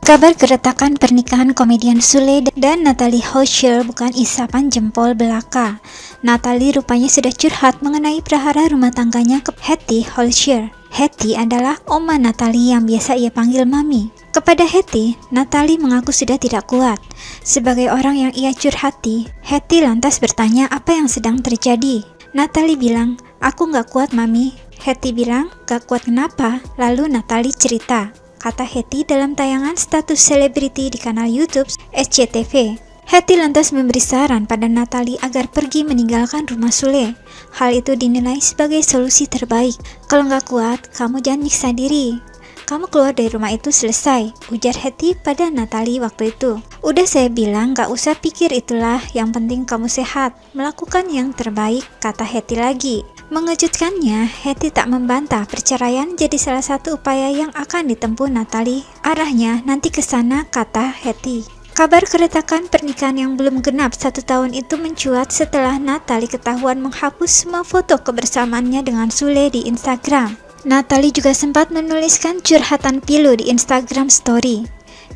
Kabar keretakan pernikahan komedian Sule dan Natalie Hozier bukan isapan jempol belaka. Natalie rupanya sudah curhat mengenai prahara rumah tangganya ke Hetty Hozier. Hetty adalah oma Natalie yang biasa ia panggil Mami. Kepada Hetty, Natalie mengaku sudah tidak kuat. Sebagai orang yang ia curhati, Hetty lantas bertanya apa yang sedang terjadi. Natalie bilang, "Aku gak kuat, Mami." Hetty bilang, "Gak kuat kenapa?" Lalu Natalie cerita, kata Hetty dalam tayangan status selebriti di kanal YouTube SCTV. Hetty lantas memberi saran pada Natalie agar pergi meninggalkan rumah Sule. Hal itu dinilai sebagai solusi terbaik. "Kalau nggak kuat, kamu jangan nyiksa diri. Kamu keluar dari rumah itu selesai," ujar Hetty pada Natalie waktu itu. "Udah saya bilang gak usah pikir itulah, yang penting kamu sehat, melakukan yang terbaik," kata Hetty lagi. Mengejutkannya, Hetty tak membantah perceraian jadi salah satu upaya yang akan ditempuh Natalie. Arahnya nanti ke sana, kata Hetty. Kabar keretakan pernikahan yang belum genap 1 tahun itu mencuat setelah Natalie ketahuan menghapus semua foto kebersamaannya dengan Sule di Instagram. Natalie juga sempat menuliskan curhatan pilu di Instagram Story.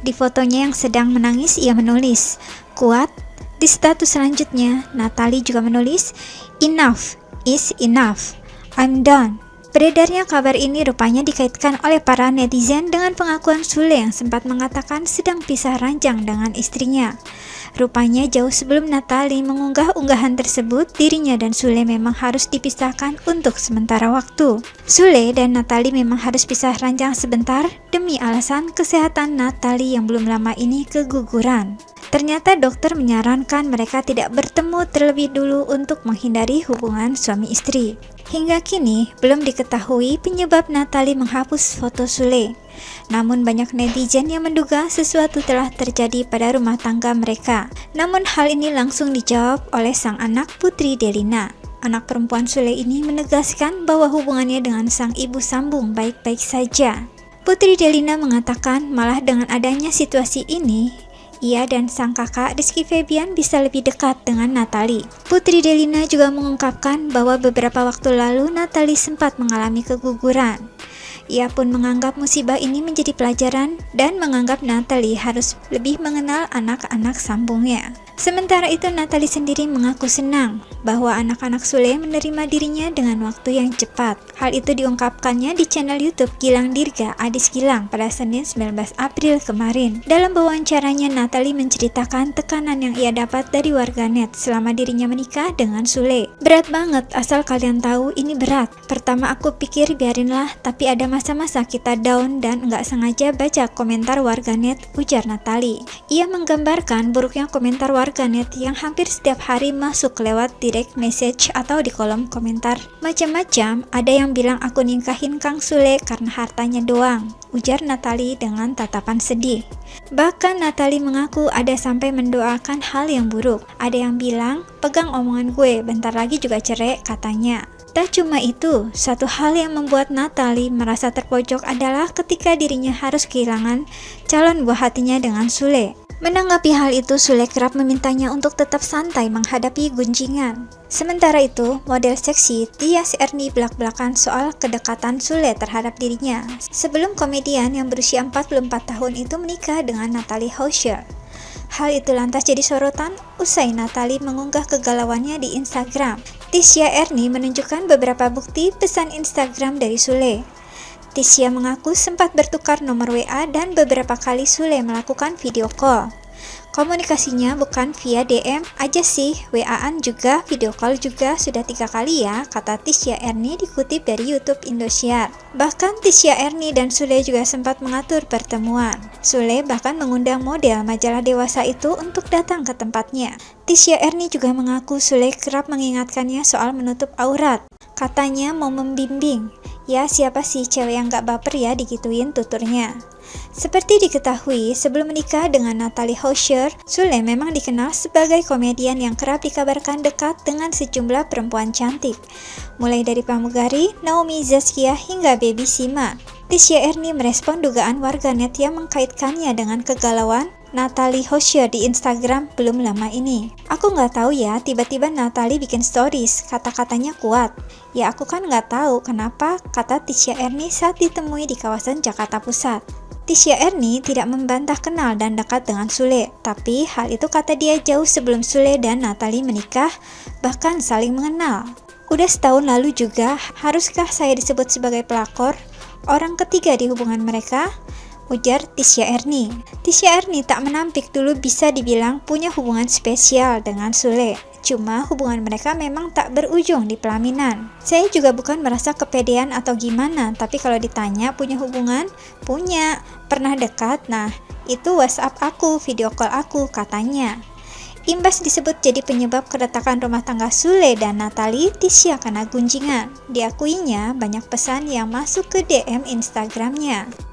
Di fotonya yang sedang menangis, ia menulis, "Kuat." Di status selanjutnya, Natalie juga menulis, "Enough is enough. I'm done." Beredarnya kabar ini rupanya dikaitkan oleh para netizen dengan pengakuan Sule yang sempat mengatakan sedang pisah ranjang dengan istrinya. Rupanya jauh sebelum Natalie mengunggah unggahan tersebut, dirinya dan Sule memang harus dipisahkan untuk sementara waktu. Sule dan Natalie memang harus pisah ranjang sebentar demi alasan kesehatan Natalie yang belum lama ini keguguran. Ternyata dokter menyarankan mereka tidak bertemu terlebih dulu untuk menghindari hubungan suami istri. Hingga kini belum diketahui penyebab Natalie menghapus foto Sule. Namun banyak netizen yang menduga sesuatu telah terjadi pada rumah tangga mereka. Namun hal ini langsung dijawab oleh sang anak Putri Delina. Anak perempuan Sule ini menegaskan bahwa hubungannya dengan sang ibu sambung baik-baik saja. Putri Delina mengatakan malah dengan adanya situasi ini, ia dan sang kakak Rizky Febian bisa lebih dekat dengan Natalie. Putri Delina juga mengungkapkan bahwa beberapa waktu lalu Natalie sempat mengalami keguguran. Ia pun menganggap musibah ini menjadi pelajaran dan menganggap Natalie harus lebih mengenal anak-anak sambungnya. Sementara itu Natalie sendiri mengaku senang bahwa anak-anak Sule menerima dirinya dengan waktu yang cepat. Hal itu diungkapkannya di channel YouTube Gilang Dirga Adis Gilang pada Senin 19 April kemarin. Dalam wawancaranya, Natalie menceritakan tekanan yang ia dapat dari warganet selama dirinya menikah dengan Sule. "Berat banget, asal kalian tahu ini berat. Pertama aku pikir biarinlah, tapi ada masa-masa kita down dan nggak sengaja baca komentar warganet," ujar Natalie. Ia menggambarkan buruknya komentar warganet yang hampir setiap hari masuk lewat direct message atau di kolom komentar. "Macam-macam, ada yang bilang aku nikahin Kang Sule karena hartanya doang," ujar Natalie dengan tatapan sedih. Bahkan Natalie mengaku ada sampai mendoakan hal yang buruk. Ada yang bilang, "Pegang omongan gue, bentar lagi juga cerai," katanya. Tak cuma itu, satu hal yang membuat Natalie merasa terpojok adalah ketika dirinya harus kehilangan calon buah hatinya dengan Sule. Menanggapi hal itu, Sule kerap memintanya untuk tetap santai menghadapi gunjingan. Sementara itu, model seksi Tias Erni belak-belakan soal kedekatan Sule terhadap dirinya sebelum komedian yang berusia 44 tahun itu menikah dengan Natalie Hozier. Hal itu lantas jadi sorotan usai Natalie mengunggah kegalauannya di Instagram. Tisya Erni menunjukkan beberapa bukti pesan Instagram dari Sule. Tisya mengaku sempat bertukar nomor WA dan beberapa kali Sule melakukan video call. Komunikasinya bukan via DM aja sih, WA-an juga, video call juga sudah 3 kali ya, kata Tisya Erni dikutip dari YouTube Indosiar. Bahkan Tisya Erni dan Sule juga sempat mengatur pertemuan. Sule bahkan mengundang model majalah dewasa itu untuk datang ke tempatnya. Tisya Erni juga mengaku Sule kerap mengingatkannya soal menutup aurat. Katanya mau membimbing. "Ya siapa sih cewek yang gak baper ya," digituin tuturnya. Seperti diketahui, sebelum menikah dengan Natalie Hozier, Sule memang dikenal sebagai komedian yang kerap dikabarkan dekat dengan sejumlah perempuan cantik, mulai dari pramugari, Naomi Zaskia hingga Baby Sima. Tisya Erni merespon dugaan warganet yang mengkaitkannya dengan kegalauan Natalie Hozier di Instagram belum lama ini. "Aku nggak tahu ya, tiba-tiba Natalie bikin stories, kata-katanya kuat. Ya aku kan nggak tahu kenapa," kata Tisya Erni saat ditemui di kawasan Jakarta Pusat. Tisha Ernie tidak membantah kenal dan dekat dengan Sule, tapi hal itu kata dia jauh sebelum Sule dan Natalie menikah, bahkan saling mengenal. Udah setahun lalu juga, haruskah saya disebut sebagai pelakor? Orang ketiga di hubungan mereka? Ujar Tisha Ernie. Tisha Ernie tak menampik dulu bisa dibilang punya hubungan spesial dengan Sule. Cuma hubungan mereka memang tak berujung di pelaminan. Saya juga bukan merasa kepedean atau gimana, tapi kalau ditanya punya hubungan, punya. Pernah dekat, nah itu WhatsApp aku, video call aku, katanya. Imbas disebut jadi penyebab keretakan rumah tangga Sule dan Natalie, Tisha kena gunjingan. Diakuinya banyak pesan yang masuk ke DM Instagramnya.